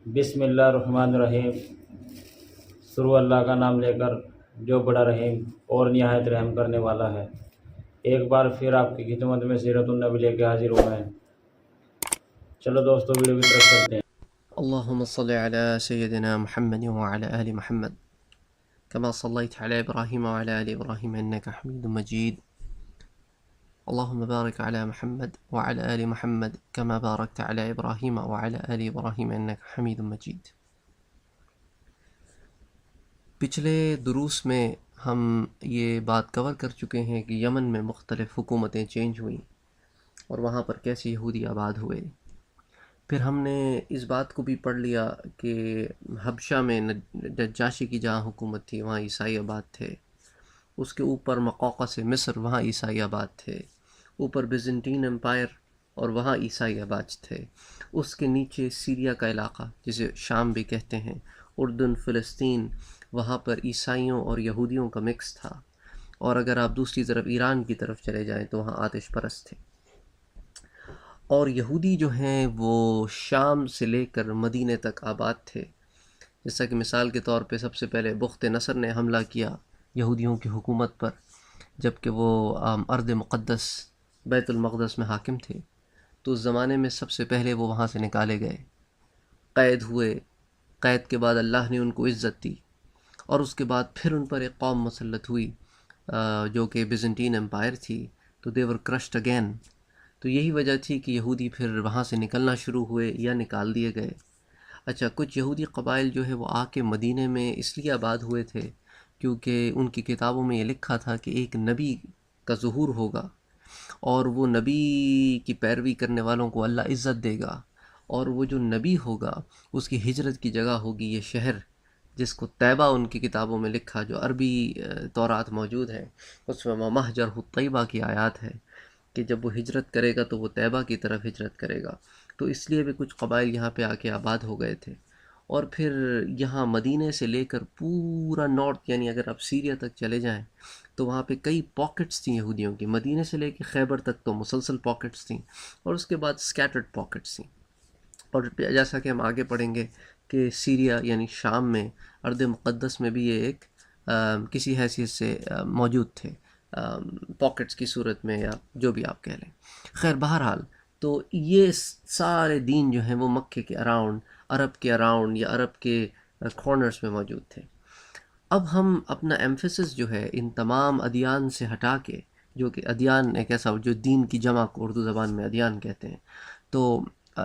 بسم اللہ الرحمن الرحیم۔ شروع اللہ کا نام لے کر جو بڑا رحیم اور نہایت رحم کرنے والا ہے۔ ایک بار پھر آپ کی خدمت میں سیرت النبی لے کے حاضر ہوا ہے۔ چلو دوستو ویڈیو کی طرف چلتے ہیں۔ اللهم صل على سيدنا محمد وعلى آل محمد كما صليت على إبراهيم وعلى آل إبراهيم إنك حميد مجيد. اللهم بارك على محمد وعلى آل محمد كما باركت على إبراهيم وعلى آل إبراهيم إنك حميد مجيد. پچھلے دروس میں ہم یہ بات کور کر چکے ہیں کہ یمن میں مختلف حکومتیں چینج ہوئیں اور وہاں پر کیسے یہودی آباد ہوئے۔ پھر ہم نے اس بات کو بھی پڑھ لیا کہ حبشہ میں نجاشی کی جہاں حکومت تھی وہاں عیسائی آباد تھے، اس کے اوپر مقوقس مصر وہاں عیسائی آباد تھے، اوپر بیزنٹین امپائر اور وہاں عیسائی آباد تھے، اس کے نیچے سیریا کا علاقہ جسے شام بھی کہتے ہیں، اردن، فلسطین، وہاں پر عیسائیوں اور یہودیوں کا مکس تھا۔ اور اگر آپ دوسری طرف ایران کی طرف چلے جائیں تو وہاں آتش پرست تھے۔ اور یہودی جو ہیں وہ شام سے لے کر مدینے تک آباد تھے، جیسا کہ مثال کے طور پہ سب سے پہلے بخت نصر نے حملہ کیا یہودیوں کی حکومت پر جب کہ وہ ارض مقدس بیت المقدس میں حاکم تھے، تو اس زمانے میں سب سے پہلے وہ وہاں سے نکالے گئے، قید ہوئے۔ قید کے بعد اللہ نے ان کو عزت دی اور اس کے بعد پھر ان پر ایک قوم مسلط ہوئی جو کہ بیزنٹین امپائر تھی، تو دے ور کرشڈ اگین۔ تو یہی وجہ تھی کہ یہودی پھر وہاں سے نکلنا شروع ہوئے یا نکال دیے گئے۔ اچھا، کچھ یہودی قبائل جو ہے وہ آ کے مدینے میں اس لیے آباد ہوئے تھے کیونکہ ان کی کتابوں میں یہ لکھا تھا کہ ایک نبی کا ظہور ہوگا اور وہ نبی کی پیروی کرنے والوں کو اللہ عزت دے گا، اور وہ جو نبی ہوگا اس کی ہجرت کی جگہ ہوگی یہ شہر جس کو طیبہ ان کی کتابوں میں لکھا، جو عربی تورات موجود ہے اس میں مہجرہ الطیبہ کی آیات ہے کہ جب وہ ہجرت کرے گا تو وہ طیبہ کی طرف ہجرت کرے گا۔ تو اس لیے بھی کچھ قبائل یہاں پہ آ کے آباد ہو گئے تھے۔ اور پھر یہاں مدینے سے لے کر پورا نارتھ، یعنی اگر آپ سیریا تک چلے جائیں تو وہاں پہ کئی پاکٹس تھیں یہودیوں کی، مدینے سے لے کے خیبر تک تو مسلسل پاکٹس تھیں اور اس کے بعد سکیٹرڈ پاکٹس تھیں۔ اور جیسا کہ ہم آگے پڑھیں گے کہ سیریا یعنی شام میں ارض مقدس میں بھی یہ ایک کسی حیثیت سے موجود تھے، پاکٹس کی صورت میں یا جو بھی آپ کہہ لیں۔ خیر بہرحال تو یہ سارے دین جو ہیں وہ مکے کے اراؤنڈ، عرب کے اراؤنڈ یا عرب کے کارنرز میں موجود تھے۔ اب ہم اپنا ایمفیسس جو ہے ان تمام ادیان سے ہٹا کے، جو کہ ادیان ایک ایسا جو دین کی جمع کو اردو زبان میں ادیان کہتے ہیں، تو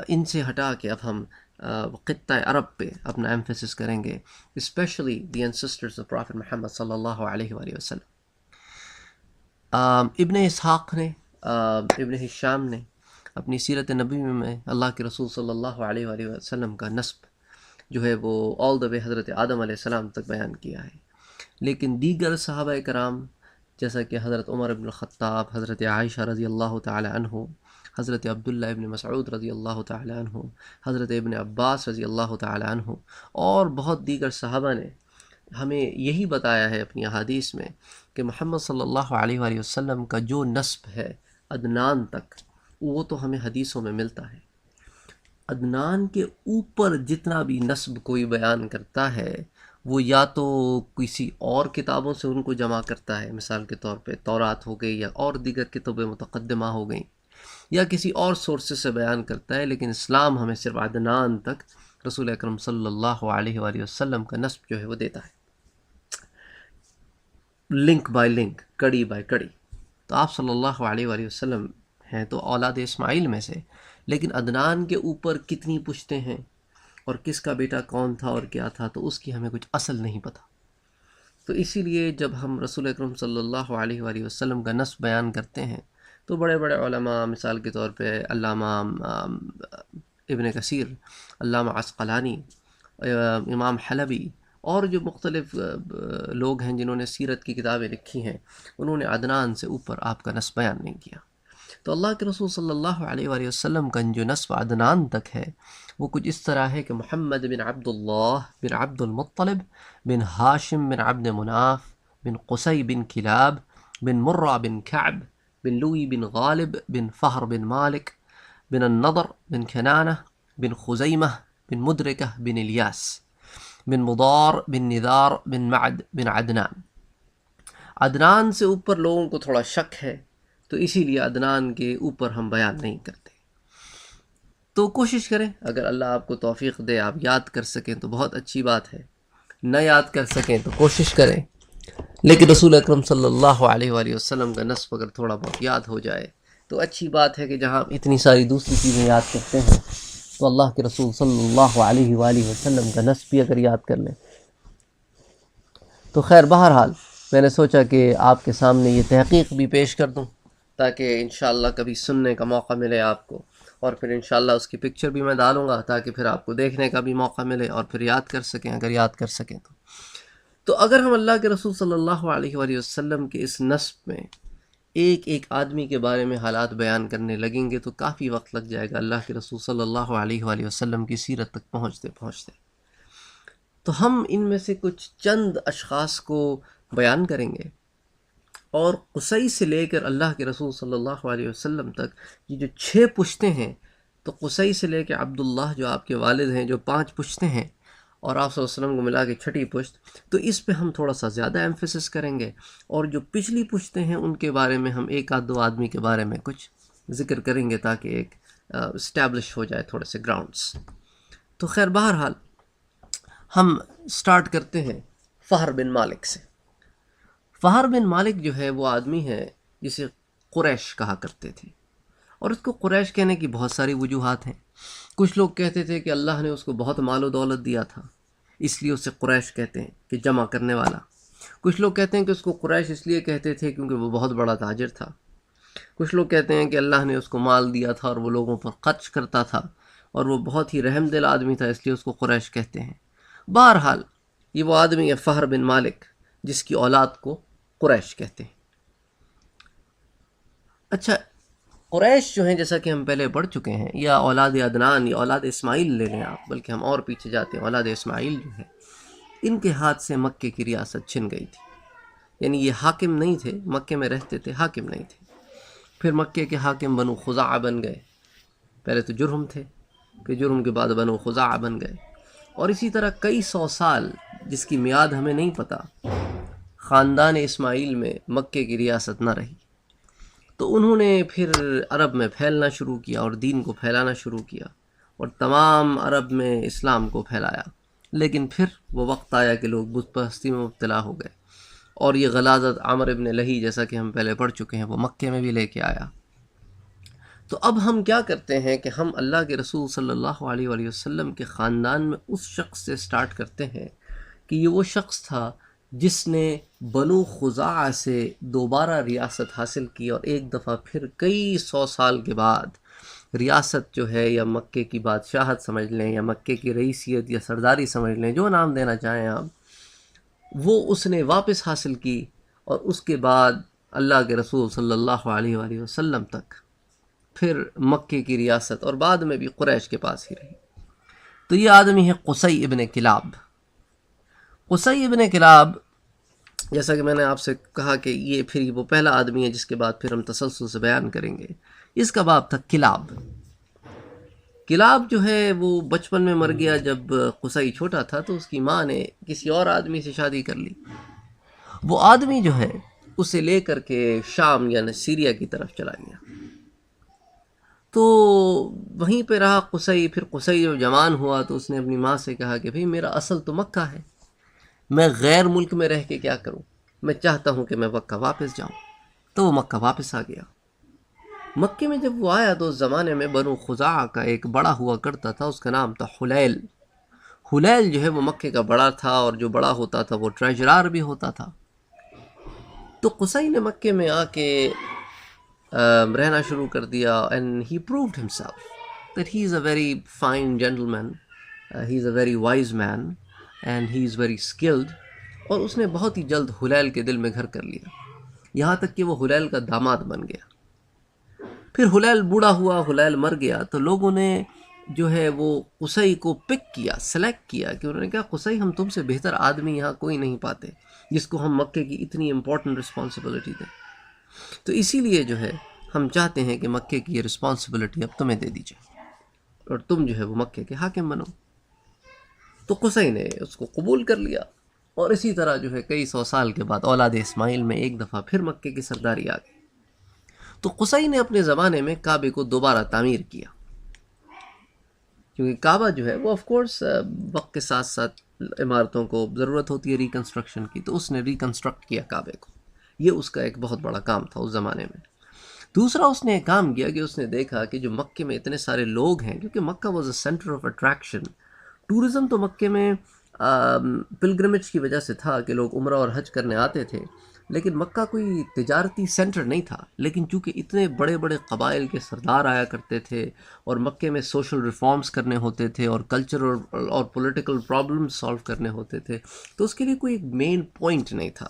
ان سے ہٹا کے اب ہم خطہ عرب پہ اپنا ایمفیسس کریں گے، especially the ancestors of prophet Muhammad صلی اللہ علیہ وآلہ وسلم۔ ابن اسحاق نے، ابن ہشام نے اپنی سیرت نبوی میں اللہ کے رسول صلی اللہ علیہ وآلہ وسلم کا نسب جو ہے وہ آل دا وے حضرت آدم علیہ السلام تک بیان کیا ہے، لیکن دیگر صحابہ کرام جیسا کہ حضرت عمر بن الخطاب، حضرت عائشہ رضی اللہ تعالی عنہ، حضرت عبداللہ ابن مسعود رضی اللہ تعالی عنہ، حضرت ابن عباس رضی اللہ تعالی عنہ اور بہت دیگر صحابہ نے ہمیں یہی بتایا ہے اپنی احادیث میں کہ محمد صلی اللہ علیہ وآلہ وسلم کا جو نسب ہے عدنان تک، وہ تو ہمیں حدیثوں میں ملتا ہے۔ عدنان کے اوپر جتنا بھی نسب کوئی بیان کرتا ہے وہ یا تو کسی اور کتابوں سے ان کو جمع کرتا ہے، مثال کے طور پہ تورات ہو گئی یا اور دیگر کتب متقدمہ ہو گئیں، یا کسی اور سورسز سے بیان کرتا ہے، لیکن اسلام ہمیں صرف عدنان تک رسول اکرم صلی اللہ علیہ وآلہ وسلم کا نسب جو ہے وہ دیتا ہے، لنک بائی لنک، کڑی بائی کڑی۔ تو آپ صلی اللہ علیہ وآلہ وسلم ہیں تو اولاد اسماعیل میں سے، لیکن عدنان کے اوپر کتنی پشتیں ہیں اور کس کا بیٹا کون تھا اور کیا تھا تو اس کی ہمیں کچھ اصل نہیں پتہ۔ تو اسی لیے جب ہم رسول اکرم صلی اللہ علیہ وآلہ وسلم کا نسب بیان کرتے ہیں تو بڑے بڑے علماء، مثال کے طور پہ علامہ ابن کثیر، علامہ عسقلانی، امام حلبی اور جو مختلف لوگ ہیں جنہوں نے سیرت کی کتابیں لکھی ہیں، انہوں نے عدنان سے اوپر آپ کا نسب بیان نہیں کیا۔ تو اللہ کے رسول صلی اللہ علیہ وآلہ وسلم کا جو نسب عدنان تک ہے وہ کچھ اس طرح ہے کہ محمد بن عبد اللہ بن عبد المطلب بن ہاشم بن عبد مناف بن قصی بن کلاب بن مرہ بن کعب بن لوی بن غالب بن فہر بن مالک بن النضر بن کنانہ بن خزیمہ بن مدرکہ بن الیاس بن مضار بن نذار بن معد بن عدنان۔ عدنان سے اوپر لوگوں کو تھوڑا شک ہے، تو اسی لیے عدنان کے اوپر ہم بیان نہیں کرتے۔ تو کوشش کریں، اگر اللہ آپ کو توفیق دے آپ یاد کر سکیں تو بہت اچھی بات ہے، نہ یاد کر سکیں تو کوشش کریں، لیکن رسول اکرم صلی اللہ علیہ وآلہ وسلم کا نسب اگر تھوڑا بہت یاد ہو جائے تو اچھی بات ہے کہ جہاں آپ اتنی ساری دوسری چیزیں یاد کرتے ہیں تو اللہ کے رسول صلی اللہ علیہ وآلہ وسلم کا نسب بھی اگر یاد کر لیں تو خیر۔ بہرحال میں نے سوچا کہ آپ کے سامنے یہ تحقیق بھی پیش کر دوں تاکہ انشاءاللہ کبھی سننے کا موقع ملے آپ کو، اور پھر انشاءاللہ اس کی پکچر بھی میں ڈالوں گا تاکہ پھر آپ کو دیکھنے کا بھی موقع ملے اور پھر یاد کر سکیں اگر یاد کر سکیں تو اگر ہم اللہ کے رسول صلی اللہ علیہ وآلہ وسلم کے اس نسب میں ایک ایک آدمی کے بارے میں حالات بیان کرنے لگیں گے تو کافی وقت لگ جائے گا اللہ کے رسول صلی اللہ علیہ وآلہ وسلم کی سیرت تک پہنچتے۔ تو ہم ان میں سے کچھ چند اشخاص کو بیان کریں گے، اور قصی سے لے کر اللہ کے رسول صلی اللہ علیہ وسلم تک یہ جو 6 پشتیں ہیں، تو قصی سے لے کے عبداللہ جو آپ کے والد ہیں جو 5 پشتیں ہیں، اور آپ صلی اللہ علیہ وسلم کو ملا کے 6ٹھی پشت، تو اس پہ ہم تھوڑا سا زیادہ ایمفیسس کریں گے، اور جو پچھلی پشتیں ہیں ان کے بارے میں ہم ایک آدھ دو آدمی کے بارے میں کچھ ذکر کریں گے تاکہ ایک اسٹیبلش ہو جائے تھوڑے سے گراؤنڈس۔ تو خیر بہرحال ہم سٹارٹ کرتے ہیں فہر بن مالک سے۔ فہر بن مالک جو ہے وہ آدمی ہے جسے قریش کہا کرتے تھے، اور اس کو قریش کہنے کی بہت ساری وجوہات ہیں۔ کچھ لوگ کہتے تھے کہ اللہ نے اس کو بہت مال و دولت دیا تھا اس لیے اسے قریش کہتے ہیں کہ جمع کرنے والا۔ کچھ لوگ کہتے ہیں کہ اس کو قریش اس لیے کہتے تھے کیونکہ وہ بہت بڑا تاجر تھا۔ کچھ لوگ کہتے ہیں کہ اللہ نے اس کو مال دیا تھا اور وہ لوگوں پر خرچ کرتا تھا اور وہ بہت ہی رحم دل آدمی تھا اس لیے اس کو قریش کہتے ہیں۔ بہرحال یہ وہ آدمی ہے فہر بن مالک جس کی اولاد کو قریش کہتے ہیں۔ اچھا، قریش جو ہیں جیسا کہ ہم پہلے پڑھ چکے ہیں، یا اولاد عدنان یا اولاد اسماعیل لے لیں آپ، بلکہ ہم اور پیچھے جاتے ہیں، اولاد اسماعیل جو ہے ان کے ہاتھ سے مکے کی ریاست چھن گئی تھی۔ یعنی یہ حاکم نہیں تھے، مکے میں رہتے تھے، حاکم نہیں تھے۔ پھر مکے کے حاکم بنو خزاعہ بن گئے، پہلے تو جرہم تھے، پھر جرہم کے بعد بنو خزاعہ بن گئے، اور اسی طرح کئی 100 سال جس کی میعاد ہمیں نہیں پتہ خاندان اسماعیل میں مکے کی ریاست نہ رہی۔ تو انہوں نے پھر عرب میں پھیلنا شروع کیا اور دین کو پھیلانا شروع کیا اور تمام عرب میں اسلام کو پھیلایا، لیکن پھر وہ وقت آیا کہ لوگ بت پرستی میں مبتلا ہو گئے، اور یہ غلاظت عامر ابن لہی جیسا کہ ہم پہلے پڑھ چکے ہیں وہ مکے میں بھی لے کے آیا۔ تو اب ہم کیا کرتے ہیں کہ ہم اللہ کے رسول صلی اللہ علیہ وآلہ وسلم کے خاندان میں اس شخص سے سٹارٹ کرتے ہیں کہ یہ وہ شخص تھا جس نے بنو خزاعہ سے دوبارہ ریاست حاصل کی، اور ایک دفعہ پھر کئی 100 سال کے بعد ریاست جو ہے یا مکے کی بادشاہت سمجھ لیں یا مکے کی رئیسیت یا سرداری سمجھ لیں، جو نام دینا چاہیں آپ، وہ اس نے واپس حاصل کی، اور اس کے بعد اللہ کے رسول صلی اللہ علیہ وآلہ وسلم تک پھر مکے کی ریاست اور بعد میں بھی قریش کے پاس ہی رہی۔ تو یہ آدمی ہے قصی ابن کلاب۔ قصی ابن کلاب، جیسا کہ میں نے آپ سے کہا کہ یہ پھر وہ پہلا آدمی ہے جس کے بعد پھر ہم تسلسل سے بیان کریں گے۔ اس کا باپ تھا کلاب۔ کلاب جو ہے وہ بچپن میں مر گیا جب قصی چھوٹا تھا، تو اس کی ماں نے کسی اور آدمی سے شادی کر لی۔ وہ آدمی جو ہے اسے لے کر کے شام یعنی سیریا کی طرف چلا گیا، تو وہیں پہ رہا قصی۔ پھر قصی جو جوان ہوا تو اس نے اپنی ماں سے کہا کہ بھئی میرا اصل تو مکہ ہے، میں غیر ملک میں رہ کے کیا کروں، میں چاہتا ہوں کہ میں مکہ واپس جاؤں۔ تو وہ مکہ واپس آ گیا۔ مکے میں جب وہ آیا تو اس زمانے میں بنو خزاعہ کا ایک بڑا ہوا کرتا تھا، اس کا نام تھا حلیل۔ حلیل جو ہے وہ مکے کا بڑا تھا، اور جو بڑا ہوتا تھا وہ ٹریجرار بھی ہوتا تھا۔ تو قصی نے مکے میں آ کے رہنا شروع کر دیا، and he proved himself that he is a very fine gentleman, he is a very wise man and he is very skilled، اور اس نے بہت ہی جلد حلیل کے دل میں گھر کر لیا، یہاں تک کہ وہ حلیل کا داماد بن گیا۔ پھر حلیل بوڑھا ہوا، حلیل مر گیا، تو لوگوں نے جو ہے وہ قصی کو پک کیا، سلیکٹ کیا، کہ انہوں نے کہا قصی ہم تم سے بہتر آدمی یہاں کوئی نہیں پاتے جس کو ہم مکے کی اتنی امپورٹنٹ رسپانسبلٹی دیں، تو اسی لیے جو ہے ہم چاہتے ہیں کہ مکے کی یہ رسپانسبلٹی اب تمہیں دے دی جائے اور تم جو ہے وہ مکے کے حاکم بنو۔ تو قصی نے اس کو قبول کر لیا، اور اسی طرح جو ہے کئی سو سال کے بعد اولاد اسماعیل میں ایک دفعہ پھر مکے کی سرداری آ گئی۔ تو قصی نے اپنے زمانے میں کعبے کو دوبارہ تعمیر کیا، کیونکہ کعبہ جو ہے وہ آف کورس وقت کے ساتھ ساتھ عمارتوں کو ضرورت ہوتی ہے ریکنسٹرکشن کی، تو اس نے ریکنسٹرکٹ کیا کعبے کو، یہ اس کا ایک بہت بڑا کام تھا اس زمانے میں۔ دوسرا اس نے ایک کام کیا کہ اس نے دیکھا کہ جو مکے میں اتنے سارے لوگ ہیں، کیونکہ Mecca was a centre of attraction, tourism تو مکے میں پلگرمیج کی وجہ سے تھا کہ لوگ عمرہ اور حج کرنے آتے تھے، لیکن مکہ کوئی تجارتی سینٹر نہیں تھا۔ لیکن چونکہ اتنے بڑے بڑے قبائل کے سردار آیا کرتے تھے اور مکے میں سوشل ریفارمز کرنے ہوتے تھے اور کلچرل اور پولیٹیکل پرابلمز سالو کرنے ہوتے تھے، تو اس کے لیے کوئی مین پوائنٹ نہیں تھا۔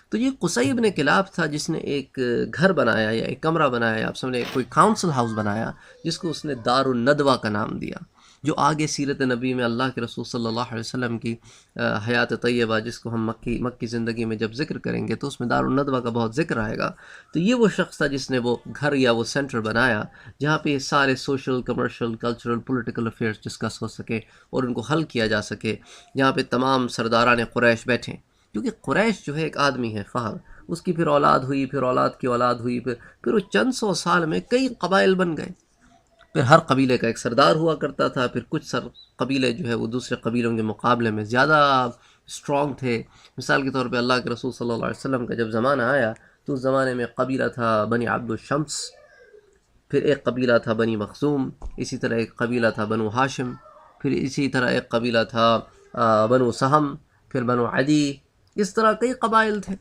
تو یہ قصی ابن کلاب تھا جس نے ایک گھر بنایا یا ایک کمرہ بنایا، آپ سمجھیں کوئی کاؤنسل ہاؤس بنایا، جس کو اس نے دار الندوہ کا نام دیا، جو آگے سیرت نبی میں اللہ کے رسول صلی اللہ علیہ وسلم کی حیات طیبہ، جس کو ہم مکی زندگی میں جب ذکر کریں گے تو اس میں دار الندوہ کا بہت ذکر آئے گا۔ تو یہ وہ شخص تھا جس نے وہ گھر یا وہ سینٹر بنایا جہاں پہ یہ سارے social, commercial, cultural, political affairs discuss ہو سکے اور ان کو حل کیا جا سکے، جہاں پہ تمام سرداران قریش بیٹھیں، کیونکہ قریش جو ہے ایک آدمی ہے فہر، اس کی پھر اولاد ہوئی، پھر اولاد کی اولاد ہوئی، پھر وہ چند سو سال میں کئی قبائل بن گئے، پھر ہر قبیلے کا ایک سردار ہوا کرتا تھا، پھر کچھ قبیلے جو ہے وہ دوسرے قبیلوں کے مقابلے میں زیادہ اسٹرانگ تھے۔ مثال کے طور پہ اللہ کے رسول صلی اللہ علیہ وسلم کا جب زمانہ آیا تو اس زمانے میں قبیلہ تھا بنی عبد الشمس، پھر ایک قبیلہ تھا بنی مخزوم، اسی طرح ایک قبیلہ تھا بنو ہاشم، پھر اسی طرح ایک قبیلہ تھا بنو سہم، پھر بنو عدی، اس طرح کئی قبائل تھے۔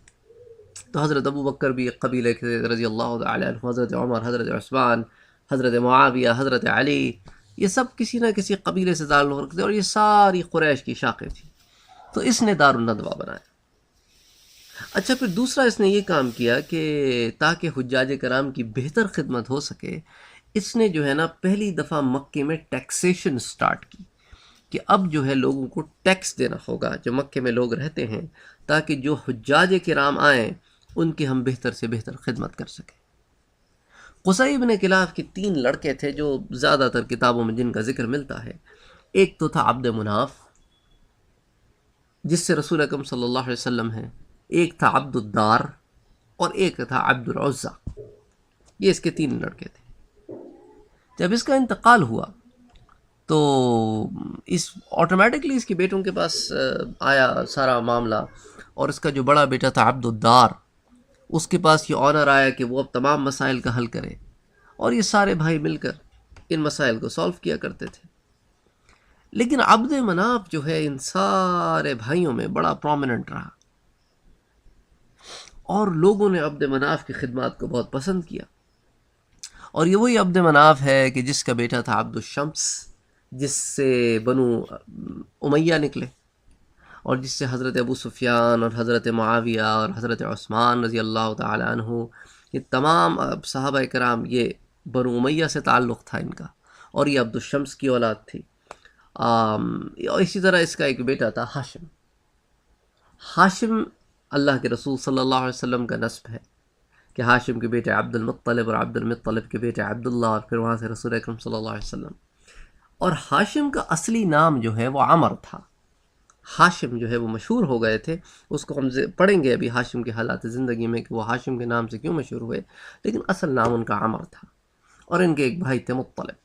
تو حضرت ابو بکر بھی ایک قبیلے کے رضی اللہ تعالی عنہ، حضرت عمر، حضرت عثمان، حضرت معاویہ، حضرت علی، یہ سب کسی نہ کسی قبیلے سے تعلق رکھتے اور یہ ساری قریش کی شاخیں تھیں۔ تو اس نے دار الندوہ بنایا۔ اچھا، پھر دوسرا اس نے یہ کام کیا کہ تاکہ حجاج کرام کی بہتر خدمت ہو سکے، اس نے جو ہے نا پہلی دفعہ مکے میں ٹیکسیشن سٹارٹ کی، کہ اب جو ہے لوگوں کو ٹیکس دینا ہوگا جو مکے میں لوگ رہتے ہیں، تاکہ جو حجاج کرام آئیں ان کی ہم بہتر سے بہتر خدمت کر سکیں۔ قصی ابن کلاب کے 3 لڑکے تھے جو زیادہ تر کتابوں میں جن کا ذکر ملتا ہے۔ ایک تو تھا عبد مناف، جس سے رسول اکرم صلی اللہ علیہ وسلم ہے، ایک تھا عبد الدار، اور ایک تھا عبد العزہ۔ یہ اس کے 3 لڑکے تھے۔ جب اس کا انتقال ہوا تو اس آٹومیٹکلی اس کے بیٹوں کے پاس آیا سارا معاملہ، اور اس کا جو بڑا بیٹا تھا عبد الدار، اس کے پاس یہ آنر آیا کہ وہ اب تمام مسائل کا حل کرے، اور یہ سارے بھائی مل کر ان مسائل کو سالو کیا کرتے تھے۔ لیکن عبد مناف جو ہے ان سارے بھائیوں میں بڑا پرومیننٹ رہا، اور لوگوں نے عبد مناف کی خدمات کو بہت پسند کیا، اور یہ وہی عبد مناف ہے کہ جس کا بیٹا تھا عبد الشمس، جس سے بنو امیہ نکلے، اور جس سے حضرت ابو سفیان اور حضرت معاویہ اور حضرت عثمان رضی اللہ تعالی عنہ، یہ تمام صحابہ کرام، یہ بنو امیہ سے تعلق تھا ان کا، اور یہ عبد الشمس کی اولاد تھی۔ اور اسی طرح اس کا ایک بیٹا تھا ہاشم۔ ہاشم اللہ کے رسول صلی اللہ علیہ وسلم کا نسب ہے، کہ ہاشم کے بیٹے عبد المطلب، اور عبد المطلب کے بیٹے عبداللہ، اور پھر وہاں سے رسول اکرم صلی اللہ علیہ وسلم۔ اور ہاشم کا اصلی نام جو ہے وہ عمر تھا۔ ہاشم جو ہے وہ مشہور ہو گئے تھے، اس کو ہم پڑھیں گے ابھی ہاشم کے حالات زندگی میں کہ وہ ہاشم کے نام سے کیوں مشہور ہوئے، لیکن اصل نام ان کا عمر تھا، اور ان کے ایک بھائی تھے مطلب۔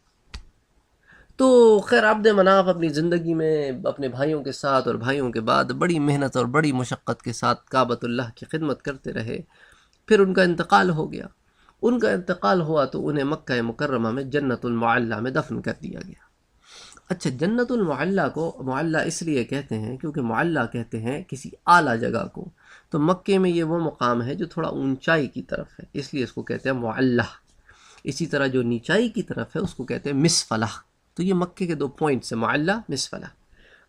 تو خیر عبد مناف اپنی زندگی میں اپنے بھائیوں کے ساتھ اور بھائیوں کے بعد بڑی محنت اور بڑی مشقت کے ساتھ کعبۃ اللہ کی خدمت کرتے رہے۔ پھر ان کا انتقال ہو گیا۔ ان کا انتقال ہوا تو انہیں مکہ مکرمہ میں جنت المعلیٰ میں دفن کر دیا گیا۔ اچھا، جنت المعلیٰ کو معلیٰ اس لیے کہتے ہیں کیونکہ معلیٰ کہتے ہیں کسی اعلیٰ جگہ کو، تو مکے میں یہ وہ مقام ہے جو تھوڑا اونچائی کی طرف ہے، اس لیے اس کو کہتے ہیں معلیٰ۔ اسی طرح جو نیچائی کی طرف ہے اس کو کہتے ہیں مسفلہ۔ تو یہ مکے کے 2 پوائنٹس ہیں، معلیٰ، مسفلہ۔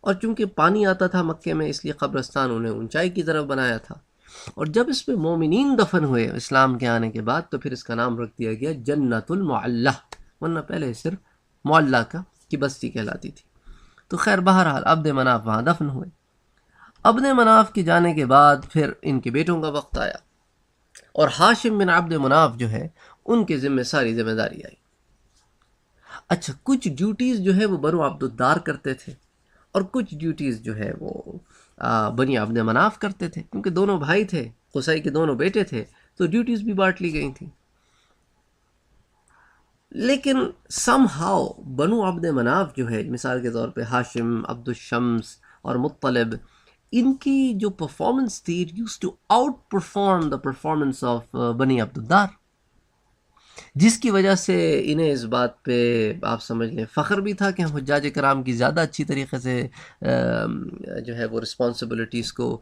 اور چونکہ پانی آتا تھا مکے میں، اس لیے قبرستان انہیں اونچائی کی طرف بنایا تھا، اور جب اس میں مومنین دفن ہوئے اسلام کے آنے کے بعد تو پھر اس کا نام رکھ دیا گیا جنت المعلیٰ، ورنہ پہلے صرف معلیٰ کی بستی کہلاتی تھی۔ تو خیر بہرحال عبد مناف وہاں دفن ہوئے۔ عبد مناف کے جانے کے بعد پھر ان کے بیٹوں کا وقت آیا، اور ہاشم بن عبد مناف جو ہے ان کے ذمہ ساری ذمہ داری آئی۔ اچھا، کچھ ڈیوٹیز جو ہے وہ بنو عبد الدار کرتے تھے، اور کچھ ڈیوٹیز جو ہے وہ بنی عبد مناف کرتے تھے، کیونکہ دونوں بھائی تھے، قصی کے دونوں بیٹے تھے، تو ڈیوٹیز بھی بانٹ لی گئی تھیں. لیکن سم ہاؤ بنو عبد مناف جو ہے، مثال کے طور پہ ہاشم، عبد الشمس اور مطلب، ان کی جو پرفارمنس تھی used to outperform the performance of بنی عبد الدار، جس کی وجہ سے انہیں اس بات پہ آپ سمجھ لیں فخر بھی تھا کہ ہم حجاج کرام کی زیادہ اچھی طریقے سے جو ہے وہ رسپانسبلٹیز کو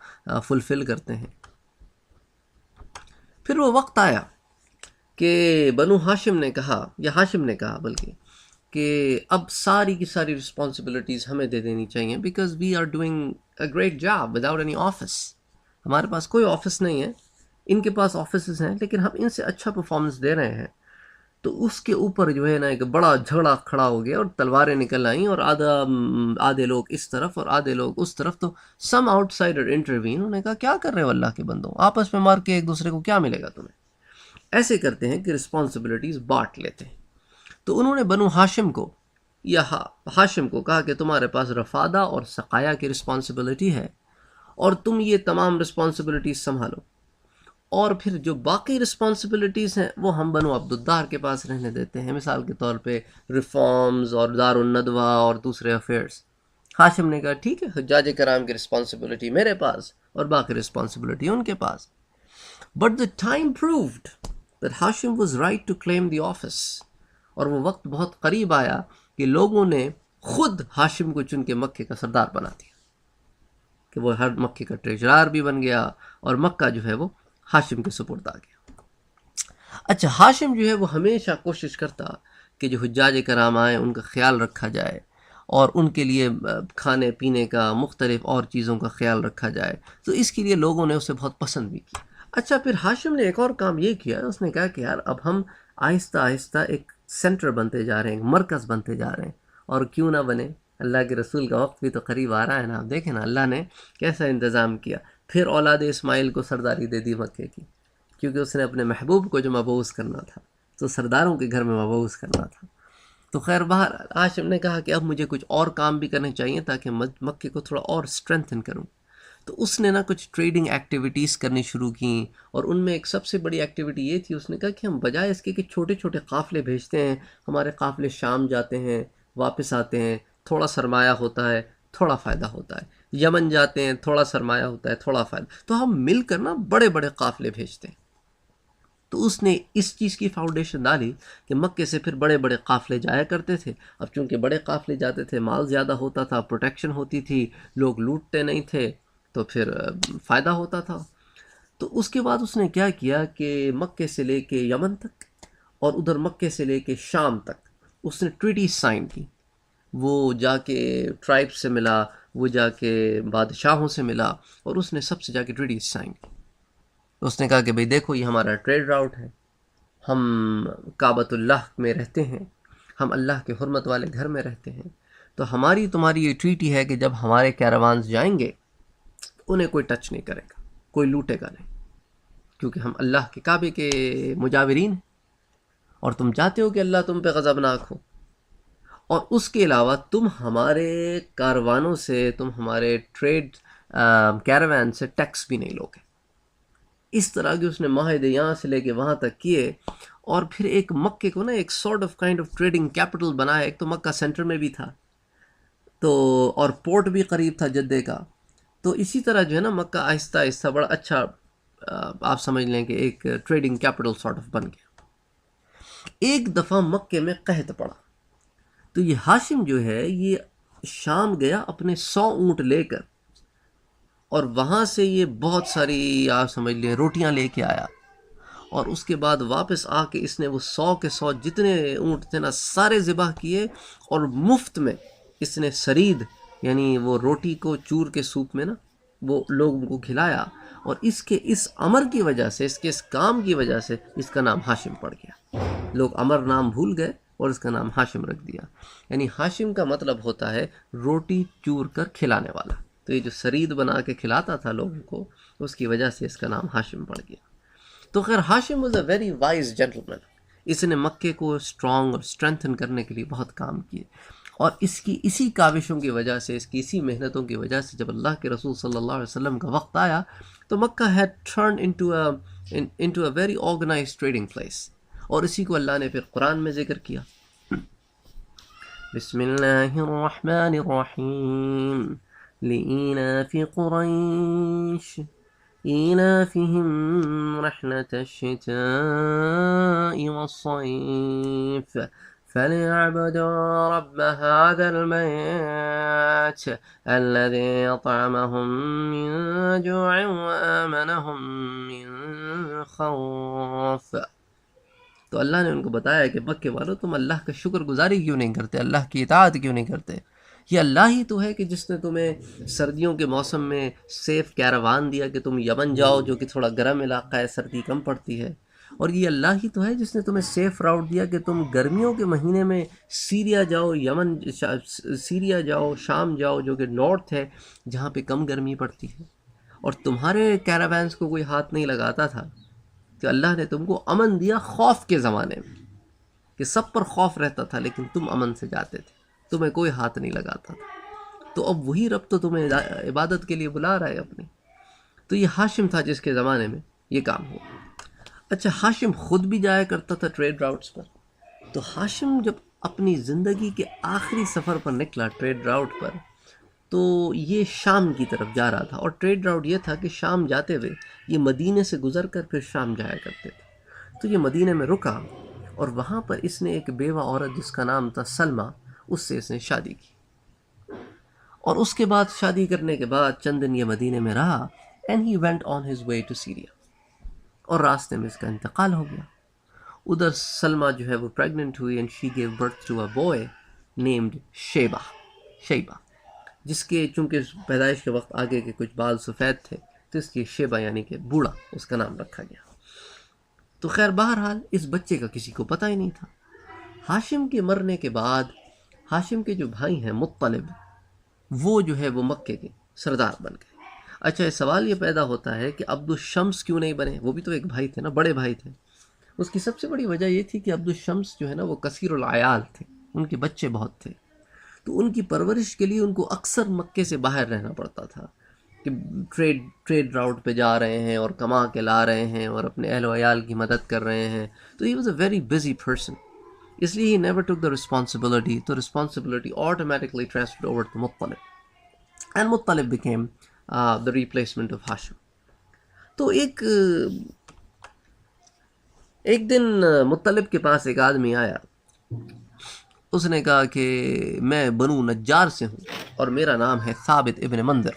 فلفل کرتے ہیں. پھر وہ وقت آیا کہ بنو ہاشم نے کہا، یا ہاشم نے کہا بلکہ، کہ اب ساری کی ساری رسپانسبلٹیز ہمیں دے دینی چاہیے، because we are doing a great job without any office. ہمارے پاس کوئی آفس نہیں ہے، ان کے پاس آفسز ہیں، لیکن ہم ان سے اچھا پرفارمنس دے رہے ہیں. تو اس کے اوپر جو ہے نا ایک بڑا جھگڑا کھڑا ہو گیا اور تلواریں نکل آئیں، اور آدھے لوگ اس طرف اور آدھے لوگ اس طرف. تو سم آؤٹ سائڈر انٹروین، انہوں نے کہا کیا کر رہے ہو اللہ کے بندوں، آپس میں مار کے ایک دوسرے کو کیا ملے گا تمہیں. ایسے کرتے ہیں کہ رسپانسبلٹیز بانٹ لیتے ہیں. تو انہوں نے بنو ہاشم کو یا ہاشم کو کہا کہ تمہارے پاس رفادہ اور سقایا کی رسپانسبلٹی ہے، اور تم یہ تمام رسپانسبلٹیز سنبھالو، اور پھر جو باقی رسپانسبلٹیز ہیں وہ ہم بنو عبد الدار کے پاس رہنے دیتے ہیں، مثال کے طور پہ ریفارمز اور دار الندوہ اور دوسرے افیئرس. ہاشم نے کہا ٹھیک ہے، حجاج کرام کی رسپانسبلٹی میرے پاس اور باقی رسپانسبلٹی ان کے پاس. But the time proved that Hashim was right to claim the office. اور وہ وقت بہت قریب آیا کہ لوگوں نے خود ہاشم کو چن کے مکے کا سردار بنا دیا، کہ وہ ہر مکے کا ٹریجرار بھی بن گیا، اور مکہ جو ہے وہ ہاشم کے سپرد آ گیا. اچھا، ہاشم جو ہے وہ ہمیشہ کوشش کرتا کہ جو حجاج کرام آئیں ان کا خیال رکھا جائے، اور ان کے لیے کھانے پینے کا، مختلف اور چیزوں کا خیال رکھا جائے. تو اس کے لیے لوگوں نے اسے بہت پسند بھی کیا. اچھا، پھر ہاشم نے ایک اور کام یہ کیا، اس نے کہا کہ یار اب ہم آہستہ آہستہ ایک سینٹر بنتے جا رہے ہیں، ایک مرکز بنتے جا رہے ہیں، اور کیوں نہ بنے، اللہ کے رسول کا وقت بھی تو قریب آ رہا ہے نا. آپ دیکھیں نا اللہ نے کیسا انتظام کیا. پھر اولاد اسماعیل کو سرداری دے دی مکے کی، کیونکہ اس نے اپنے محبوب کو جو مبعوث کرنا تھا تو سرداروں کے گھر میں مبعوث کرنا تھا. تو خیر بہر ہاشم نے کہا کہ اب مجھے کچھ اور کام بھی کرنے چاہیے تاکہ مکے کو تھوڑا اور اسٹرینتھن کروں. تو اس نے نا کچھ ٹریڈنگ ایکٹیویٹیز کرنی شروع کیں، اور ان میں ایک سب سے بڑی ایکٹیویٹی یہ تھی، اس نے کہا کہ ہم بجائے اس کے کہ چھوٹے چھوٹے قافلے بھیجتے ہیں، ہمارے قافلے شام جاتے ہیں، واپس آتے ہیں، تھوڑا سرمایہ ہوتا ہے، تھوڑا فائدہ ہوتا ہے، یمن جاتے ہیں، تھوڑا سرمایہ ہوتا ہے، تھوڑا فائدہ، تو ہم مل کر نا بڑے بڑے قافلے بھیجتے ہیں. تو اس نے اس چیز کی فاؤنڈیشن ڈالی کہ مکے سے پھر بڑے بڑے قافلے جایا کرتے تھے. اب چونکہ بڑے قافلے جاتے تھے، مال زیادہ ہوتا تھا، پروٹیکشن ہوتی تھی، لوگ لوٹتے نہیں تھے، تو پھر فائدہ ہوتا تھا. تو اس کے بعد اس نے کیا کیا کہ مکے سے لے کے یمن تک اور ادھر مکے سے لے کے شام تک اس نے ٹریٹی سائن کی. وہ جا کے ٹرائب سے ملا، وہ جا کے بادشاہوں سے ملا، اور اس نے سب سے جا کے ٹریٹی سائن کی. اس نے کہا کہ بھئی دیکھو یہ ہمارا ٹریڈ راؤٹ ہے، ہم کعبۃ اللہ میں رہتے ہیں، ہم اللہ کے حرمت والے گھر میں رہتے ہیں، تو ہماری تمہاری یہ ٹریٹی ہے کہ جب ہمارے کیراوانز جائیں گے انہیں کوئی ٹچ نہیں کرے گا، کوئی لوٹے گا نہیں، کیونکہ ہم اللہ کے کعبے کے مجاورین ہیں، اور تم چاہتے ہو کہ اللہ تم پہ غضبناک ہو، اور اس کے علاوہ تم ہمارے کاروانوں سے، تم ہمارے ٹریڈ کیراوان سے ٹیکس بھی نہیں لوگے. اس طرح کے اس نے معاہدے یہاں سے لے کے وہاں تک کیے، اور پھر ایک مکے کو نا ایک sort of kind of trading capital بنایا. ایک تو مکہ سینٹر میں بھی تھا، تو اور پورٹ بھی قریب تھا جدے کا. تو اسی طرح جو ہے نا مکہ آہستہ آہستہ بڑا اچھا آپ سمجھ لیں کہ ایک ٹریڈنگ کیپٹل سارٹ آف بن گیا. ایک دفعہ مکے میں قحط پڑا، تو یہ ہاشم جو ہے یہ شام گیا اپنے 100 اونٹ لے کر، اور وہاں سے یہ بہت ساری آپ سمجھ لیں روٹیاں لے کے آیا، اور اس کے بعد واپس آ کے اس نے وہ 100 کے 100 جتنے اونٹ تھے نا سارے ذبح کیے، اور مفت میں اس نے سرید یعنی وہ روٹی کو چور کے سوپ میں نا وہ لوگوں کو کھلایا. اور اس کے اس امر کی وجہ سے، اس کے اس کام کی وجہ سے اس کا نام ہاشم پڑ گیا. لوگ امر نام بھول گئے اور اس کا نام ہاشم رکھ دیا. یعنی ہاشم کا مطلب ہوتا ہے روٹی چور کر کھلانے والا. تو یہ جو سرید بنا کے کھلاتا تھا لوگوں کو، اس کی وجہ سے اس کا نام ہاشم پڑ گیا. تو خیر Hashim was a very wise gentleman. اس نے مکے کو اسٹرانگ اور اسٹرینتھن کرنے کے لیے بہت کام کیے. اور اس کی اسی کاوشوں کی وجہ سے، اس کی اسی محنتوں کی وجہ سے جب اللہ کے رسول صلی اللہ علیہ وسلم کا وقت آیا تو مکہ had turned into a very organized trading place. اور اسی کو اللہ نے پھر قرآن میں ذکر کیا. بسم اللہ الرحمن الرحیم لإیلاف قریش إيلافهم رحلة الشتاء والصيف فليعبدوا رب هذا البيت الذي أطعمهم من جوع وآمنهم من خوف. تو اللہ نے ان کو بتایا کہ مکے والو تم اللہ کا شکر گزاری کیوں نہیں کرتے، اللہ کی اطاعت کیوں نہیں کرتے. یہ اللہ ہی تو ہے کہ جس نے تمہیں سردیوں کے موسم میں سیف کیراوان دیا کہ تم یمن جاؤ جو کہ تھوڑا گرم علاقہ ہے، سردی کم پڑتی ہے. اور یہ اللہ ہی تو ہے جس نے تمہیں سیف راؤٹ دیا کہ تم گرمیوں کے مہینے میں سیریا جاؤ، سیریا جاؤ، شام جاؤ جو کہ نارتھ ہے جہاں پہ کم گرمی پڑتی ہے. اور تمہارے کیراوانس کو کوئی ہاتھ نہیں لگاتا تھا کہ اللہ نے تم کو امن دیا خوف کے زمانے میں کہ سب پر خوف رہتا تھا لیکن تم امن سے جاتے تھے، تمہیں کوئی ہاتھ نہیں لگاتا تھا. تو اب وہی رب تو تمہیں عبادت کے لیے بلا رہا ہے اپنی. تو یہ ہاشم تھا جس کے زمانے میں یہ کام ہوا. اچھا، ہاشم خود بھی جایا کرتا تھا ٹریڈ راؤٹس پر. تو ہاشم جب اپنی زندگی کے آخری سفر پر نکلا ٹریڈ راؤٹ پر تو یہ شام کی طرف جا رہا تھا. اور ٹریڈ راؤٹ یہ تھا کہ شام جاتے ہوئے یہ مدینے سے گزر کر پھر شام جایا کرتے تھے. تو یہ مدینے میں رکا اور وہاں پر اس نے ایک بیوہ عورت جس کا نام تھا سلمہ، اس سے اس نے شادی کی. اور اس کے بعد شادی کرنے کے بعد چند دن یہ مدینے میں رہا and he went on his way to Syria. اور راستے میں اس کا انتقال ہو گیا. ادھر سلمہ جو ہے وہ پریگننٹ ہوئی and she gave birth to a boy named Shiba, جس کے چونکہ پیدائش کے وقت آگے کے کچھ بال سفید تھے تو اس کی شیبہ یعنی کہ بوڑھا اس کا نام رکھا گیا. تو خیر بہرحال اس بچے کا کسی کو پتہ ہی نہیں تھا. ہاشم کے مرنے کے بعد ہاشم کے جو بھائی ہیں مطلب، وہ جو ہے وہ مکے کے سردار بن گئے. اچھا، سوال یہ پیدا ہوتا ہے کہ عبد الشمس کیوں نہیں بنے؟ وہ بھی تو ایک بھائی تھے نا، بڑے بھائی تھے. اس کی سب سے بڑی وجہ یہ تھی کہ عبد الشمس جو ہے نا وہ کثیر العیال تھے، ان کے بچے بہت تھے. تو ان کی پرورش کے لیے ان کو اکثر مکے سے باہر رہنا پڑتا تھا کہ ٹریڈ راؤٹ پہ جا رہے ہیں اور کما کے لا رہے ہیں اور اپنے اہل و عیال کی مدد کر رہے ہیں. تو he was a very busy person, اس لیے he never took the responsibility. تو responsibility automatically transferred over to مطلب اینڈ مطلب became the replacement of Hashim. تو ایک دن مطلب کے پاس ایک آدمی آیا. اس نے کہا کہ میں بنو نجار سے ہوں اور میرا نام ہے ثابت ابن منذر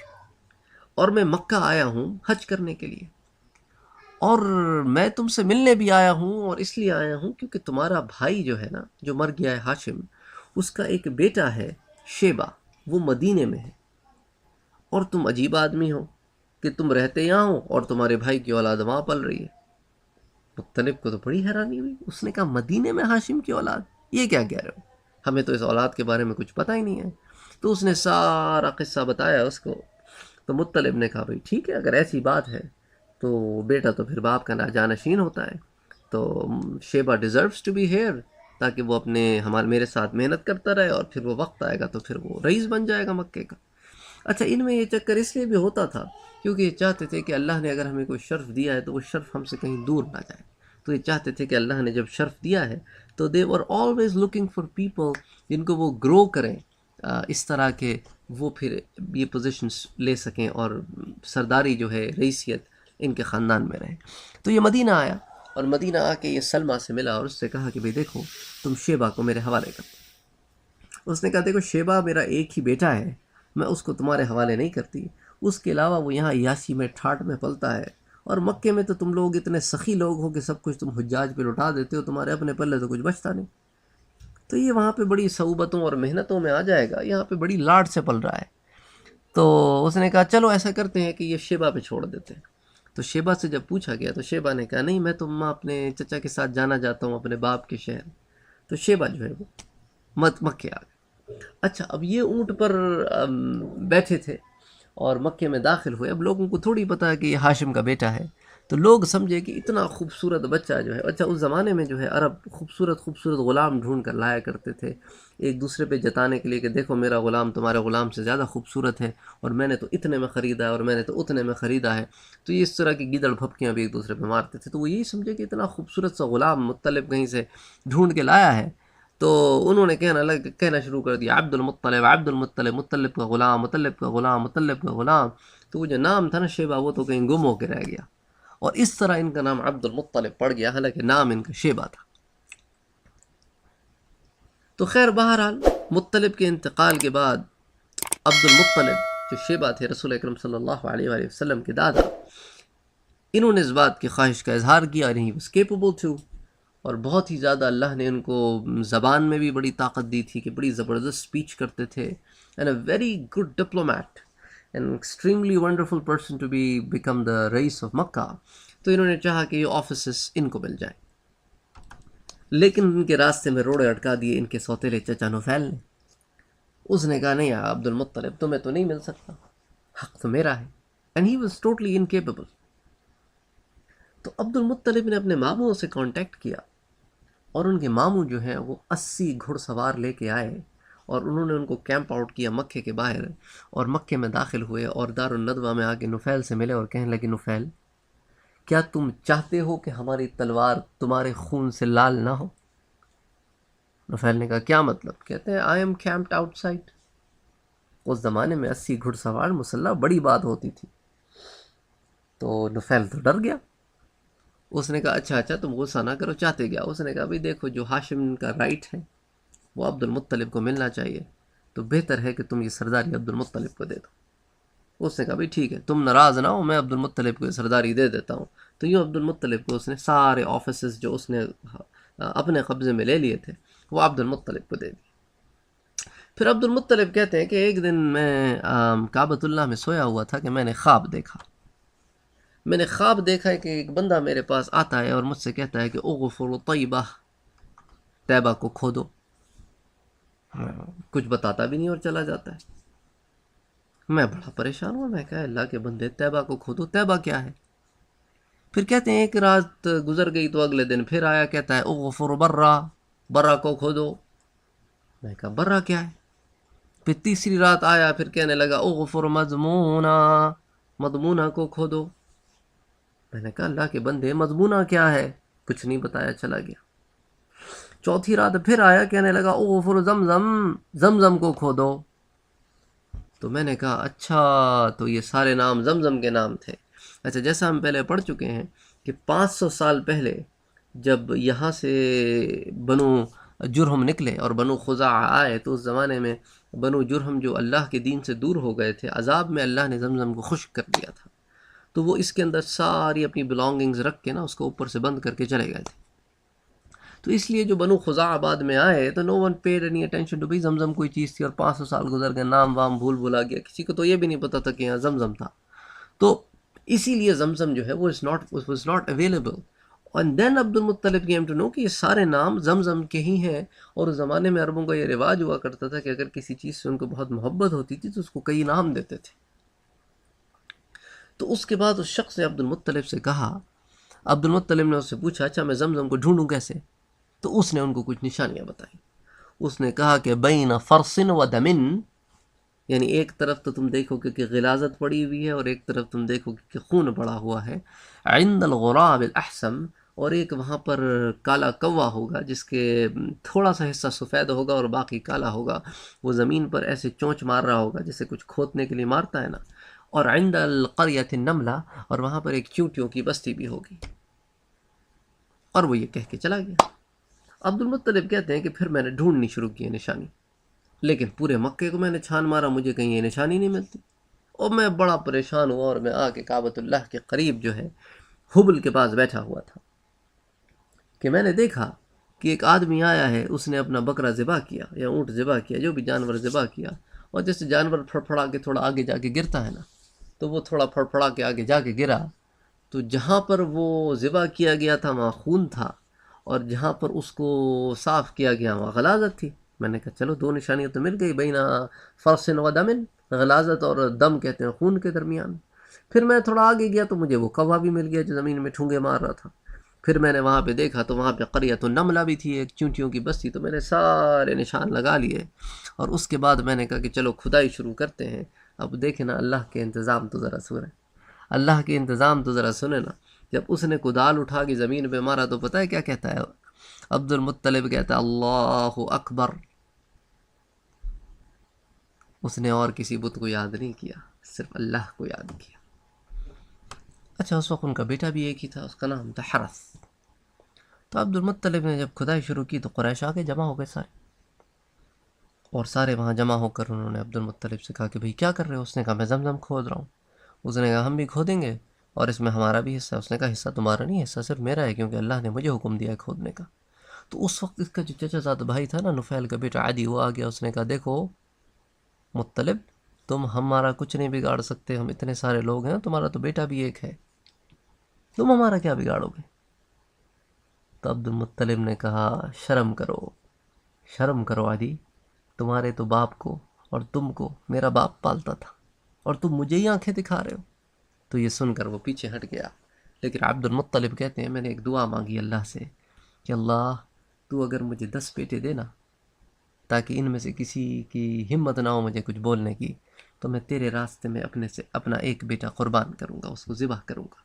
اور میں مکہ آیا ہوں حج کرنے کے لیے، اور میں تم سے ملنے بھی آیا ہوں. اور اس لیے آیا ہوں کیونکہ تمہارا بھائی جو ہے نا جو مر گیا ہے ہاشم، اس کا ایک بیٹا ہے شیبہ، وہ مدینے میں ہے. اور تم عجیب آدمی ہو کہ تم رہتے یہاں ہو اور تمہارے بھائی کی اولاد وہاں پل رہی ہے. مطلب کو تو بڑی حیرانی ہوئی. اس نے کہا مدینے میں ہاشم کی اولاد؟ یہ کیا کہہ رہے ہو؟ ہمیں تو اس اولاد کے بارے میں کچھ پتہ ہی نہیں ہے. تو اس نے سارا قصہ بتایا اس کو. تو مطلب نے کہا بھائی ٹھیک ہے، اگر ایسی بات ہے تو بیٹا تو پھر باپ کا جانشین ہوتا ہے، تو Sheeba deserves to be here تاکہ وہ میرے ساتھ محنت کرتا رہے اور پھر وہ وقت آئے گا تو پھر وہ رئیس بن جائے گا مکے کا. اچھا، ان میں یہ چکر اس لیے بھی ہوتا تھا کیونکہ یہ چاہتے تھے کہ اللہ نے اگر ہمیں کوئی شرف دیا ہے تو وہ شرف ہم سے کہیں دور نہ جائے. تو یہ چاہتے تھے کہ اللہ نے جب شرف دیا ہے تو دے were always looking for people جن کو وہ گرو کریں اس طرح کہ وہ پھر یہ پوزیشنز لے سکیں اور سرداری جو ہے رئیسیت ان کے خاندان میں رہے. تو یہ مدینہ آیا اور مدینہ آ کے یہ سلمہ سے ملا اور اس سے کہا کہ بھئی دیکھو تم شیبہ کو میرے حوالے کرو. اس نے کہا دیکھو شیبہ میرا ایک ہی بیٹا ہے، میں اس کو تمہارے حوالے نہیں کرتی. اس کے علاوہ وہ یہاں یاسی میں ٹھاٹ میں پلتا ہے، اور مکے میں تو تم لوگ اتنے سخی لوگ ہو کہ سب کچھ تم حجاج پہ لٹا دیتے ہو، تمہارے اپنے پلے تو کچھ بچتا نہیں. تو یہ وہاں پہ بڑی صعوبتوں اور محنتوں میں آ جائے گا، یہاں پہ بڑی لاڈ سے پل رہا ہے. تو اس نے کہا چلو ایسا کرتے ہیں کہ یہ شیبہ پہ چھوڑ دیتے ہیں. تو شیبہ سے جب پوچھا گیا تو شیبہ نے کہا نہیں، میں تو اپنے چچا کے ساتھ جانا چاہتا ہوں اپنے باپ کے شہر. تو شیبہ جو ہے وہ مکے آ گئے. اچھا، اب یہ اونٹ پر بیٹھے تھے اور مکے میں داخل ہوئے. اب لوگوں کو تھوڑی پتہ ہے کہ یہ ہاشم کا بیٹا ہے. تو لوگ سمجھے کہ اتنا خوبصورت بچہ جو ہے، اچھا اس زمانے میں جو ہے عرب خوبصورت خوبصورت غلام ڈھونڈ کر لایا کرتے تھے ایک دوسرے پہ جتانے کے لیے کہ دیکھو میرا غلام تمہارے غلام سے زیادہ خوبصورت ہے، اور میں نے تو اتنے میں خریدا ہے، اور میں نے تو اتنے میں خریدا ہے. تو یہ اس طرح کی گیدڑ پھپکیاں بھی ایک دوسرے پہ مارتے تھے. تو وہ یہی سمجھے کہ اتنا خوبصورت سا غلام مطلب کہیں سے ڈھونڈ کے لایا ہے. تو انہوں نے کہنا شروع کر دیا عبد المطلب عبد المطلب، مطلب کا غلام، مطلب کا غلام، مطلب کا غلام. تو وہ جو نام تھا نا شیبہ، وہ تو کہیں گم ہو کے رہ گیا، اور اس طرح ان کا نام عبد المطلب پڑ گیا، حالانکہ نام ان کا شیبہ تھا. تو خیر بہرحال مطلب کے انتقال کے بعد عبد المطلب جو شیبہ تھے رسول اکرم صلی اللہ علیہ وآلہ وسلم کے دادا، انہوں نے اس بات کی خواہش کا اظہار کیا، اور he was capable to، اور بہت ہی زیادہ اللہ نے ان کو زبان میں بھی بڑی طاقت دی تھی کہ بڑی زبردست سپیچ کرتے تھے، and a very good diplomat, an extremely wonderful person to become the Raees of مکہ. تو انہوں نے چاہا کہ یہ آفیسز ان کو مل جائیں، لیکن ان کے راستے میں روڑے اٹکا دیے ان کے سوتیلے چچا نفیل نے. اس نے کہا نہیں عبد المطلب تمہیں تو نہیں مل سکتا، حق تو میرا ہے. and he was totally incapable. تو عبد المطلب نے اپنے ماموں سے کانٹیکٹ کیا، اور ان کے ماموں جو ہیں وہ 80 گھڑ سوار لے کے آئے، اور انہوں نے ان کو کیمپ آؤٹ کیا مکے کے باہر، اور مکے میں داخل ہوئے اور دار الندوہ میں آ کے نفیل سے ملے اور کہنے لگے نفیل کیا تم چاہتے ہو کہ ہماری تلوار تمہارے خون سے لال نہ ہو؟ نفیل نے کہا کیا مطلب؟ کہتے ہیں I am camped outside. اس زمانے میں 80 گھڑ سوار مسلح بڑی بات ہوتی تھی. تو نفیل تو ڈر گیا. اس نے کہا اچھا تم غصہ نہ کرو، چاہتے کیا؟ اس نے کہا بھئی دیکھو جو ہاشم کا رائٹ ہے وہ عبد المطلب کو ملنا چاہیے، تو بہتر ہے کہ تم یہ سرداری عبد المطلب کو دے دو. اس نے کہا بھئی ٹھیک ہے، تم ناراض نہ ہو، میں عبد المطلب کو یہ سرداری دے دیتا ہوں. تو یوں عبد المطلب کو اس نے سارے آفیسز جو اس نے اپنے قبضے میں لے لیے تھے وہ عبد المطلب کو دے دی. پھر عبد المطلب کہتے ہیں کہ ایک دن میں کعبۃ اللہ میں سویا ہوا تھا کہ میں نے خواب دیکھا کہ ایک بندہ میرے پاس آتا ہے اور مجھ سے کہتا ہے کہ اغفر طیبہ، طیبہ کو کھودو. کچھ بتاتا بھی نہیں اور چلا جاتا ہے. میں بڑا پریشان ہوا، میں کہا اللہ کے بندے طیبہ کو کھودو، طیبہ کیا ہے؟ پھر کہتے ہیں ایک رات گزر گئی تو اگلے دن پھر آیا، کہتا ہے اغفر برہ کو کھودو. میں کہا برہ کیا ہے؟ پھر تیسری رات آیا، پھر کہنے لگا اغفر مضمونہ کو کھودو. میں نے کہا اللہ کے بندے مضمونہ کیا ہے؟ کچھ نہیں بتایا، چلا گیا. چوتھی رات پھر آیا، کہنے لگا اغفر زمزم کو کھودو. تو میں نے کہا اچھا تو یہ سارے نام زمزم کے نام تھے. اچھا جیسا ہم پہلے پڑھ چکے ہیں کہ 500 سال پہلے جب یہاں سے بنو جرہم نکلے اور بنو خزاعہ آئے، تو اس زمانے میں بنو جرہم جو اللہ کے دین سے دور ہو گئے تھے، عذاب میں اللہ نے زمزم کو خشک کر دیا تھا. تو وہ اس کے اندر ساری اپنی بلانگنگز رکھ کے نا اس کو اوپر سے بند کر کے چلے گئے تھے. تو اس لیے جو بنو خزاعہ بعد میں آئے تو no one paid any attention to, بھئی زمزم کوئی چیز تھی، اور 500 سال گزر گئے، نام وام بھولا گیا، کسی کو تو یہ بھی نہیں پتا تھا کہ یہاں زمزم تھا. تو اسی لیے زمزم جو ہے وہ was not available. And then Abdul Muttalib came to know کہ یہ سارے نام زمزم کے ہی ہیں، اور اس زمانے میں عربوں کا یہ رواج ہوا کرتا تھا کہ اگر کسی چیز سے ان کو بہت محبت ہوتی تھی تو اس کو کئی نام دیتے تھے. تو اس کے بعد اس شخص نے عبد المطلب سے کہا، عبد المطلب نے اس سے پوچھا اچھا میں زمزم کو ڈھونڈوں کیسے؟ تو اس نے ان کو کچھ نشانیاں بتائیں. اس نے کہا کہ بین فرس و دمن، یعنی ایک طرف تو تم دیکھو کہ غلاظت پڑی ہوئی ہے، اور ایک طرف تم دیکھو کہ خون پڑا ہوا ہے. عند الغراب الاحسم، اور ایک وہاں پر کالا کوا ہوگا جس کے تھوڑا سا حصہ سفید ہوگا اور باقی کالا ہوگا، وہ زمین پر ایسے چونچ مار رہا ہوگا جیسے کچھ کھودنے کے لیے مارتا ہے نا. اور عند القریۃ النملہ، اور وہاں پر ایک چونٹیوں کی بستی بھی ہوگی. اور وہ یہ کہہ کے چلا گیا. عبد المطلب کہتے ہیں کہ پھر میں نے ڈھونڈنی شروع کی نشانی، لیکن پورے مکے کو میں نے چھان مارا، مجھے کہیں یہ نشانی نہیں ملتی. اور میں بڑا پریشان ہوا، اور میں آ کے کعبۃ اللہ کے قریب جو ہے حبل کے پاس بیٹھا ہوا تھا کہ میں نے دیکھا کہ ایک آدمی آیا ہے، اس نے اپنا بکرا ذبح کیا یا اونٹ ذبح کیا، جو بھی جانور ذبح کیا، اور جیسے جانور پھڑپھڑا کے تھوڑا آگے جا کے گرتا ہے نا، تو وہ تھوڑا پھڑپھڑا کے آگے جا کے گرا. تو جہاں پر وہ ذبح کیا گیا تھا وہاں خون تھا، اور جہاں پر اس کو صاف کیا گیا وہاں غلاظت تھی. میں نے کہا چلو 2 نشانیاں تو مل گئی، بین فرس و دمن، غلاظت اور دم کہتے ہیں خون کے درمیان. پھر میں تھوڑا آگے گیا تو مجھے وہ کوا بھی مل گیا جو زمین میں ٹھونگے مار رہا تھا. پھر میں نے وہاں پہ دیکھا تو وہاں پہ قریۃ النملہ بھی تھی، ایک چونٹیوں کی بستی. تو میں نے سارے نشان لگا لیے اور اس کے بعد میں نے کہا کہ چلو کھدائی شروع کرتے ہیں. اب دیکھیں نا اللہ کے انتظام تو ذرا سنیں، اللہ کے انتظام تو ذرا سنیں نا. جب اس نے کدال اٹھا کے زمین پہ مارا تو پتہ ہے کیا کہتا ہے عبد المطلب؟ کہتا ہے اللہ اکبر. اس نے اور کسی بت کو یاد نہیں کیا، صرف اللہ کو یاد کیا. اچھا اس وقت ان کا بیٹا بھی ایک ہی تھا، اس کا نام تھا حرث. تو عبد المطلب نے جب کھدائی شروع کی تو قریش آگے جمع ہو گئے سارے، اور سارے وہاں جمع ہو کر انہوں نے عبد المطلب سے کہا کہ بھئی کیا کر رہے ہو؟ اس نے کہا میں زمزم کھود رہا ہوں. اس نے کہا ہم بھی کھودیں گے اور اس میں ہمارا بھی حصہ. اس نے کہا حصہ تمہارا نہیں، حصہ صرف میرا ہے کیونکہ اللہ نے مجھے حکم دیا ہے کھودنے کا. تو اس وقت اس کا جو چچا زاد بھائی تھا نا، نفیل کا بیٹا عدی، وہ آ گیا. اس نے کہا دیکھو مطلب، تم ہمارا کچھ نہیں بگاڑ سکتے، ہم اتنے سارے لوگ ہیں، تمہارا تو بیٹا بھی ایک ہے، تم ہمارا کیا بگاڑو گے؟ تو عبد المطلب نے کہا شرم کرو، شرم کرو عدی، تمہارے تو باپ کو اور تم کو میرا باپ پالتا تھا اور تم مجھے ہی آنکھیں دکھا رہے ہو. تو یہ سن کر وہ پیچھے ہٹ گیا. لیکن عبد المطلب کہتے ہیں میں نے ایک دعا مانگی اللہ سے کہ اللہ تو اگر مجھے 10 بیٹے دینا تاکہ ان میں سے کسی کی ہمت نہ ہو مجھے کچھ بولنے کی، تو میں تیرے راستے میں اپنے سے اپنا ایک بیٹا قربان کروں گا، اس کو ذبح کروں گا.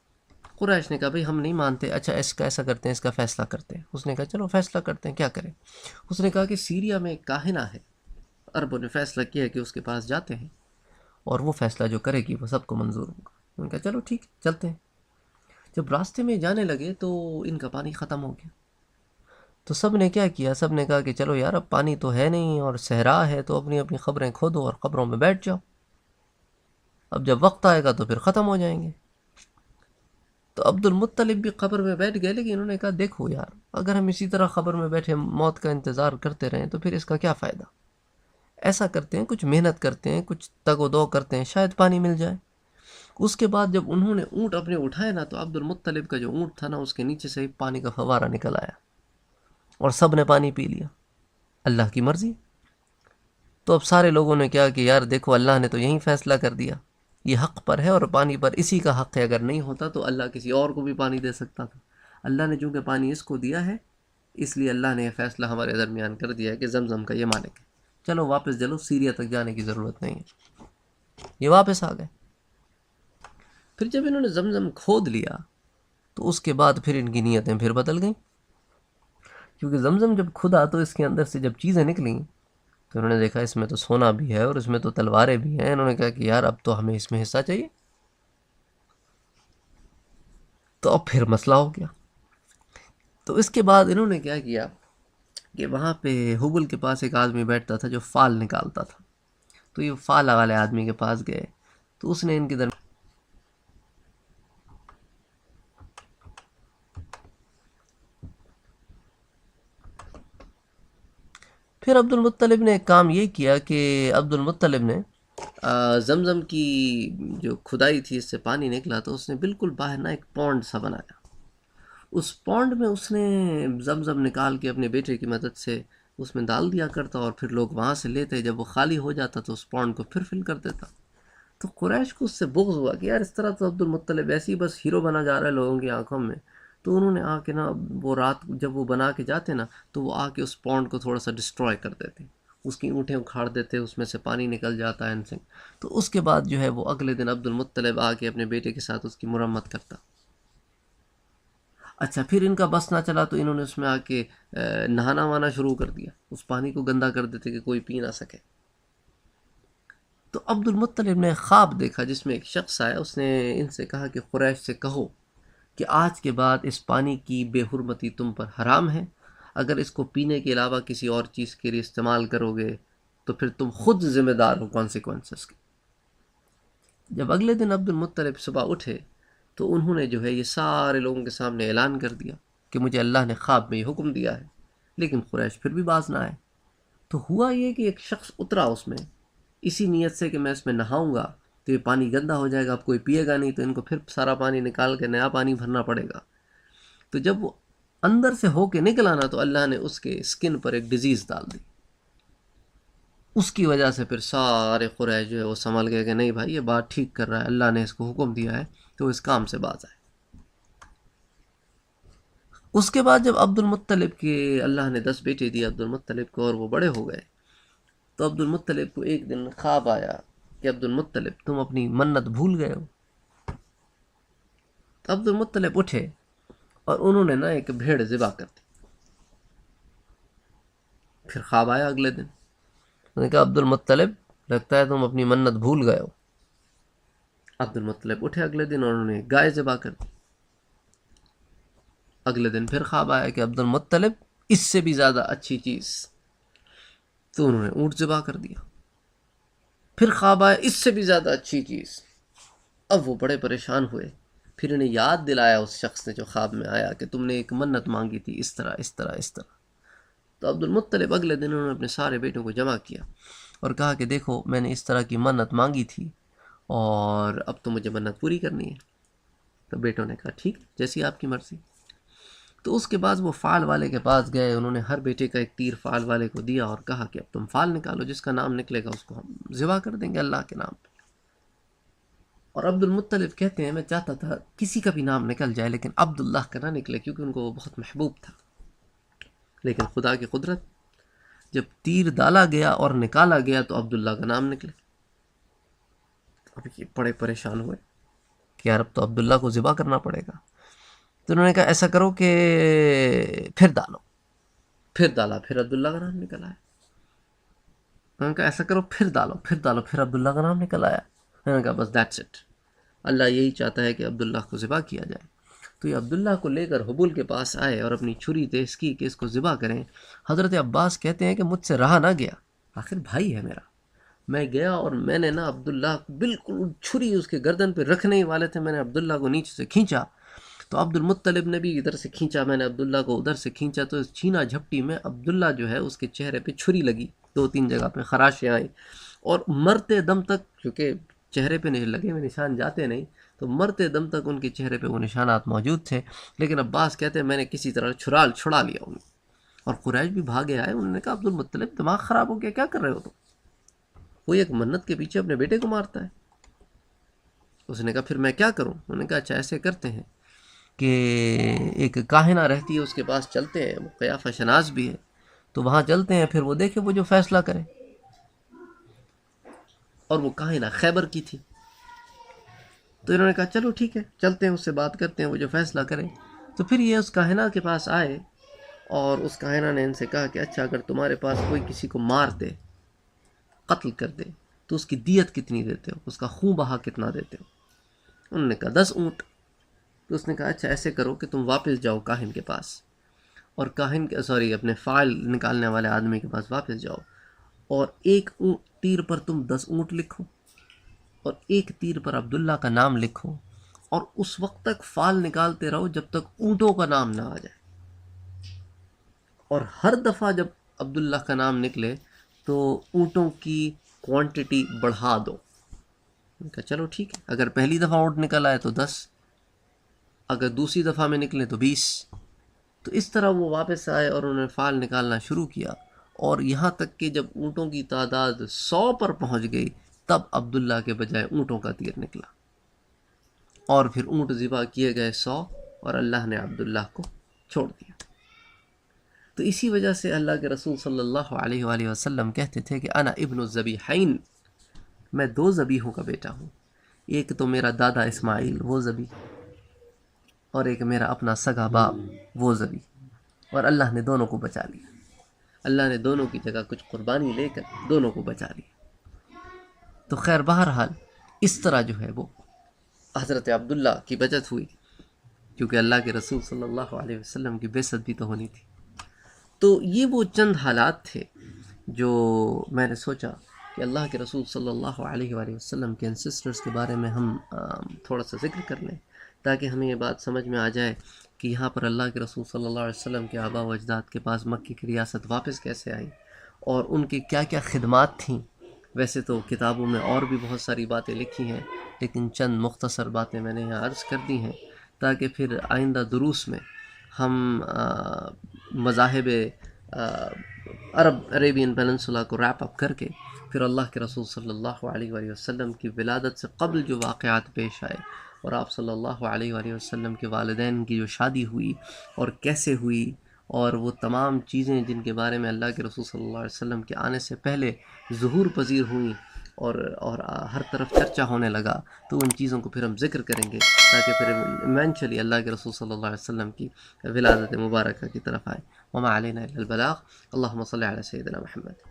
قریش نے کہا بھئی ہم نہیں مانتے. اچھا اس کا ایسا کرتے ہیں، اس کا فیصلہ کرتے ہیں. اس نے کہا چلو فیصلہ کرتے ہیں، کیا کریں؟ اس نے کہا کہ سیریا میں ایک کاہنہ ہے، عربوں نے فیصلہ کیا ہے کہ اس کے پاس جاتے ہیں اور وہ فیصلہ جو کرے گی وہ سب کو منظور ہوگا. انہوں نے کہا چلو ٹھیک چلتے ہیں. جب راستے میں جانے لگے تو ان کا پانی ختم ہو گیا. تو سب نے کیا کیا؟ سب نے کہا کہ چلو یار اب پانی تو ہے نہیں اور صحرا ہے، تو اپنی اپنی قبریں کھودو اور قبروں میں بیٹھ جاؤ، اب جب وقت آئے گا تو پھر ختم ہو جائیں گے. تو عبد المطلب بھی قبر میں بیٹھ گئے، لیکن انہوں نے کہا دیکھو یار اگر ہم اسی طرح قبر میں بیٹھے موت کا انتظار کرتے رہیں تو پھر اس کا کیا فائدہ؟ ایسا کرتے ہیں کچھ محنت کرتے ہیں، کچھ تگ و دو کرتے ہیں، شاید پانی مل جائے. اس کے بعد جب انہوں نے اونٹ اپنے اٹھائے نا، تو عبد المطلب کا جو اونٹ تھا نا، اس کے نیچے سے پانی کا فوارہ نکل آیا اور سب نے پانی پی لیا. اللہ کی مرضی. تو اب سارے لوگوں نے کیا کہ یار دیکھو اللہ نے تو یہی فیصلہ کر دیا، یہ حق پر ہے اور پانی پر اسی کا حق ہے، اگر نہیں ہوتا تو اللہ کسی اور کو بھی پانی دے سکتا تھا. اللہ نے چونکہ پانی اس کو دیا ہے اس لیے اللہ نے یہ فیصلہ ہمارے درمیان کر دیا ہے کہ زمزم کا یہ مالک ہے. چلو واپس چلو، سیریا تک جانے کی ضرورت نہیں ہے. یہ واپس آ گئے. پھر جب انہوں نے زمزم کھود لیا تو اس کے بعد پھر ان کی نیتیں پھر بدل گئیں، کیونکہ زمزم جب کھدا تو اس کے اندر سے جب چیزیں نکلیں تو انہوں نے دیکھا اس میں تو سونا بھی ہے اور اس میں تو تلواریں بھی ہیں. انہوں نے کہا کہ یار اب تو ہمیں اس میں حصہ چاہیے. تو اب پھر مسئلہ ہو گیا. تو اس کے بعد انہوں نے کیا کیا کہ وہاں پہ حبل کے پاس ایک آدمی بیٹھتا تھا جو فال نکالتا تھا. تو یہ فال والے آدمی کے پاس گئے تو اس نے ان کے درمیان پھر عبد المطلب نے ایک کام یہ کیا کہ عبد المطلب نے زمزم کی جو کھدائی تھی اس سے پانی نکلا تو اس نے بالکل باہر نہ ایک پونڈ سا بنایا. اس پونڈ میں اس نے زمزم نکال کے اپنے بیٹے کی مدد سے اس میں ڈال دیا کرتا اور پھر لوگ وہاں سے لیتے. جب وہ خالی ہو جاتا تو اس پونڈ کو پھر فل کر دیتا. تو قریش کو اس سے بغض ہوا کہ یار اس طرح تو عبد المطلب ایسے ہی بس ہیرو بنا جا رہا ہے لوگوں کی آنکھوں میں. تو انہوں نے آ کے نا وہ رات جب وہ بنا کے جاتے نا تو وہ آ کے اس پونڈ کو تھوڑا سا ڈسٹروائے کر دیتے، اس کی اونٹیں اکھاڑ دیتے، اس میں سے پانی نکل جاتا ہے ان سے. تو اس کے بعد جو ہے وہ اگلے دن عبد المطلب آ کے اپنے بیٹے کے ساتھ اس کی مرمت کرتا. اچھا پھر ان کا بس نہ چلا تو انہوں نے اس میں آ کے نہانا وانا شروع کر دیا، اس پانی کو گندا کر دیتے کہ کوئی پی نہ سکے. تو عبد المطلب نے خواب دیکھا جس میں ایک شخص آیا، اس نے ان سے کہا کہ قریش سے کہو کہ آج کے بعد اس پانی کی بے حرمتی تم پر حرام ہے، اگر اس کو پینے کے علاوہ کسی اور چیز کے لیے استعمال کرو گے تو پھر تم خود ذمہ دار ہو کانسیکوینسز کے. جب اگلے دن عبد المطلب صبح اٹھے تو انہوں نے جو ہے یہ سارے لوگوں کے سامنے اعلان کر دیا کہ مجھے اللہ نے خواب میں یہ حکم دیا ہے. لیکن قریش پھر بھی باز نہ آئے. تو ہوا یہ کہ ایک شخص اترا اس میں اسی نیت سے کہ میں اس میں نہاؤں گا تو یہ پانی گندا ہو جائے گا، اب کوئی پیے گا نہیں تو ان کو پھر سارا پانی نکال کے نیا پانی بھرنا پڑے گا. تو جب وہ اندر سے ہو کے نکل آنا تو اللہ نے اس کے اسکن پر ایک ڈیزیز ڈال دی. اس کی وجہ سے پھر سارے قریش جو ہے وہ سنبھل گئے کہ نہیں بھائی یہ بات ٹھیک کر رہا ہے، اللہ نے اس کو حکم دیا ہے تو اس کام سے باز آئے۔ اس کے بعد جب عبد المطلب کے اللہ نے 10 بیٹے دیے عبد المطلب کو اور وہ بڑے ہو گئے، تو عبد المطلب کو ایک دن خواب آیا کہ عبد المطلب تم اپنی منت بھول گئے ہو۔ تو عبد المطلب اٹھے اور انہوں نے نا ایک بھیڑ ذبح کر دی۔ پھر خواب آیا اگلے دن، انہوں نے کہا عبد المطلب لگتا ہے تم اپنی منت بھول گئے ہو۔ عبد المطلب اٹھے اگلے دن اور انہوں نے گائے ذبح کر دی۔ اگلے دن پھر خواب آیا کہ عبد المطلب اس سے بھی زیادہ اچھی چیز، تو انہوں نے اونٹ ذبح کر دیا۔ پھر خواب آیا اس سے بھی زیادہ اچھی چیز، اب وہ بڑے پریشان ہوئے۔ پھر انہیں یاد دلایا اس شخص نے جو خواب میں آیا کہ تم نے ایک منت مانگی تھی اس طرح اس طرح اس طرح۔ تو عبد المطلب اگلے دن انہوں نے اپنے سارے بیٹوں کو جمع کیا اور کہا کہ دیکھو میں نے اس طرح کی منت مانگی تھی اور اب تو مجھے منت پوری کرنی ہے۔ تو بیٹوں نے کہا ٹھیک جیسی آپ کی مرضی۔ تو اس کے بعد وہ فال والے کے پاس گئے، انہوں نے ہر بیٹے کا ایک تیر فال والے کو دیا اور کہا کہ اب تم فال نکالو، جس کا نام نکلے گا اس کو ہم ذبح کر دیں گے اللہ کے نام پہ۔ اور عبد المطلب کہتے ہیں میں چاہتا تھا کسی کا بھی نام نکل جائے لیکن عبداللہ کا نہ نکلے، کیونکہ ان کو وہ بہت محبوب تھا۔ لیکن خدا کی قدرت، جب تیر ڈالا گیا اور نکالا گیا تو عبداللہ کا نام نکلے۔ اب یہ بڑے پریشان ہوئے کہ یار اب تو عبداللہ کو ذبح کرنا پڑے گا۔ تو انہوں نے کہا ایسا کرو کہ پھر ڈالو، پھر ڈالا، پھر عبداللہ کا نام نکل آیا۔ انہوں نے کہا ایسا کرو پھر ڈالو، پھر ڈالو، پھر عبداللہ کا نام نکل آیا۔ انہوں نے کہا بس دیٹس اٹ، اللہ یہی چاہتا ہے کہ عبداللہ کو ذبح کیا جائے۔ تو یہ عبداللہ کو لے کر حبول کے پاس آئے اور اپنی چھری تیز کی کہ اس کو ذبح کریں۔ حضرت عباس کہتے ہیں کہ مجھ سے رہا نہ گیا، آخر بھائی ہے میرا، میں گیا اور میں نے نا عبداللہ بالکل چھری اس کے گردن پہ رکھنے ہی والے تھے، میں نے عبداللہ کو نیچے سے کھینچا تو عبد المطلب نے بھی ادھر سے کھینچا، میں نے عبداللہ کو ادھر سے کھینچا، تو اس چھینا جھپٹی میں عبداللہ جو ہے اس کے چہرے پہ چھری لگی، 2-3 جگہ پہ خراشیں آئیں، اور مرتے دم تک، کیونکہ چہرے پہ لگے ہوئے نشان جاتے نہیں، تو مرتے دم تک ان کے چہرے پہ وہ نشانات موجود تھے۔ لیکن عباس کہتے ہیں میں نے کسی طرح چھڑا لیا انہیں، اور قریش بھی بھاگے آئے۔ انہوں نے کہا عبد المطلب دماغ خراب ہو گیا، کیا کر رہے ہو تم؟ وہ ایک منت کے پیچھے اپنے بیٹے کو مارتا ہے۔ اس نے کہا پھر میں کیا کروں؟ انہوں نے کہا اچھا ایسے کرتے ہیں کہ ایک کاہنہ رہتی ہے اس کے پاس چلتے ہیں، وہ قیافہ شناس بھی ہے، تو وہاں چلتے ہیں، پھر وہ دیکھے وہ جو فیصلہ کرے۔ اور وہ کاہنہ خیبر کی تھی، تو انہوں نے کہا چلو ٹھیک ہے چلتے ہیں، اس سے بات کرتے ہیں، وہ جو فیصلہ کرے۔ تو پھر یہ اس کاہنہ کے پاس آئے اور اس کاہنہ نے ان سے کہا کہ اچھا اگر تمہارے پاس کوئی کسی کو مار دے، قتل کر دے، تو اس کی دیت کتنی دیتے ہو، اس کا خون بہا کتنا دیتے ہو؟ انہوں نے کہا 10 اونٹ۔ تو اس نے کہا اچھا ایسے کرو کہ تم واپس جاؤ کاہن کے پاس، اور کاہن کے اپنے فائل نکالنے والے آدمی کے پاس واپس جاؤ، اور ایک تیر پر تم 10 اونٹ لکھو اور ایک تیر پر عبداللہ کا نام لکھو، اور اس وقت تک فال نکالتے رہو جب تک اونٹوں کا نام نہ آ جائے، اور ہر دفعہ جب عبداللہ کا نام نکلے تو اونٹوں کی کوانٹٹی بڑھا دو۔ میں نے کہا چلو ٹھیک ہے، اگر پہلی دفعہ اونٹ نکل آئے تو 10، اگر دوسری دفعہ میں نکلے تو 20۔ تو اس طرح وہ واپس آئے اور انہوں نے فال نکالنا شروع کیا، اور یہاں تک کہ جب اونٹوں کی تعداد 100 پر پہنچ گئی تب عبداللہ کے بجائے اونٹوں کا تیر نکلا، اور پھر اونٹ ذبح کیے گئے 100، اور اللہ نے عبداللہ کو چھوڑ دیا۔ تو اسی وجہ سے اللہ کے رسول صلی اللہ علیہ وآلہ وسلم کہتے تھے کہ انا ابن الذبیحین، میں 2 ذبیحوں کا بیٹا ہوں، ایک تو میرا دادا اسماعیل وہ ذبیح، اور ایک میرا اپنا سگا باپ وہ ذبیح، اور اللہ نے دونوں کو بچا لیا، اللہ نے دونوں کی جگہ کچھ قربانی لے کر دونوں کو بچا لیا۔ تو خیر بہرحال اس طرح جو ہے وہ حضرت عبداللہ کی بچت ہوئی، کیونکہ اللہ کے رسول صلی اللہ علیہ وسلم کی بعثت بھی تو ہونی تھی۔ تو یہ وہ چند حالات تھے جو میں نے سوچا کہ اللہ کے رسول صلی اللہ علیہ وآلہ وسلم کے انسسٹرز کے بارے میں ہم تھوڑا سا ذکر کر لیں، تاکہ ہمیں یہ بات سمجھ میں آ جائے کہ یہاں پر اللہ کے رسول صلی اللہ علیہ وسلم کے آباء و اجداد کے پاس مکے کی ریاست واپس کیسے آئی، اور ان کی کیا کیا خدمات تھیں۔ ویسے تو کتابوں میں اور بھی بہت ساری باتیں لکھی ہیں، لیکن چند مختصر باتیں میں نے یہاں عرض کر دی ہیں، تاکہ پھر آئندہ دروس میں ہم مذاہب عربین پیننسولا کو ریپ اپ کر کے پھر اللہ کے رسول صلی اللہ علیہ وآلہ وسلم کی ولادت سے قبل جو واقعات پیش آئے اور آپ صلی اللہ علیہ وآلہ وسلم کے والدین کی جو شادی ہوئی اور کیسے ہوئی اور وہ تمام چیزیں جن کے بارے میں اللہ کے رسول صلی اللہ علیہ وسلم کے آنے سے پہلے ظہور پذیر ہوئیں اور ہر طرف چرچا ہونے لگا، تو ان چیزوں کو پھر ہم ذکر کریں گے تاکہ پھر ایونچولی اللہ کے رسول صلی اللہ علیہ وسلم کی ولادت مبارکہ کی طرف آئے۔ وما علینا الا البلاغ۔ اللہم صلی علی سیدنا محمد۔